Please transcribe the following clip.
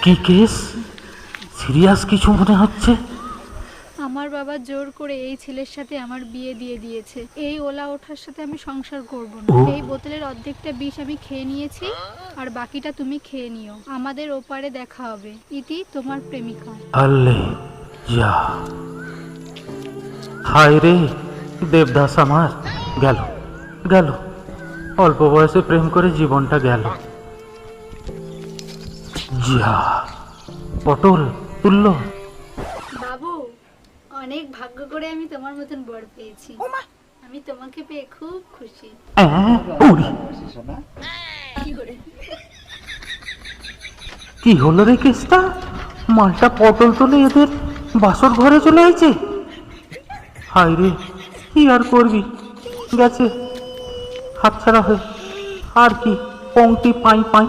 কি case? Serious কিছু মনে হচ্ছে। আমার বাবা জোর করে এই ছেলের সাথে আমার বিয়ে দিয়ে দিয়েছে। এই ওলা ওঠার সাথে আমি সংসার করব না। ও। এই বোতলের অর্ধেকটা বিষ আমি খেয়ে নিয়েছি, আর বাকিটা তুমি খেয়ে নিও। আমাদের ওপারে দেখা হবে। ইতি, তোমার প্রেমিকা। আল্লে যা, হায় রে দেবদাস আমার গেল গেল, অল্প বয়সে প্রেম করে জীবনটা গেল। যা, পটল তুলল। বাবু, অনেক ভাগ্য করে আমি তোমার মতন বর পেয়েছি। আমি তোমাকে পেয়ে খুব খুশি। উড়ি। কি হলো রে কেসটা? মালটা পটল তোলে এদের বাসর ঘরে চলে আইছে। হায় রে, কি আর করবি, গেছে হাতছাড়া হয়ে। আর কি, পংক্তি পাই পাই।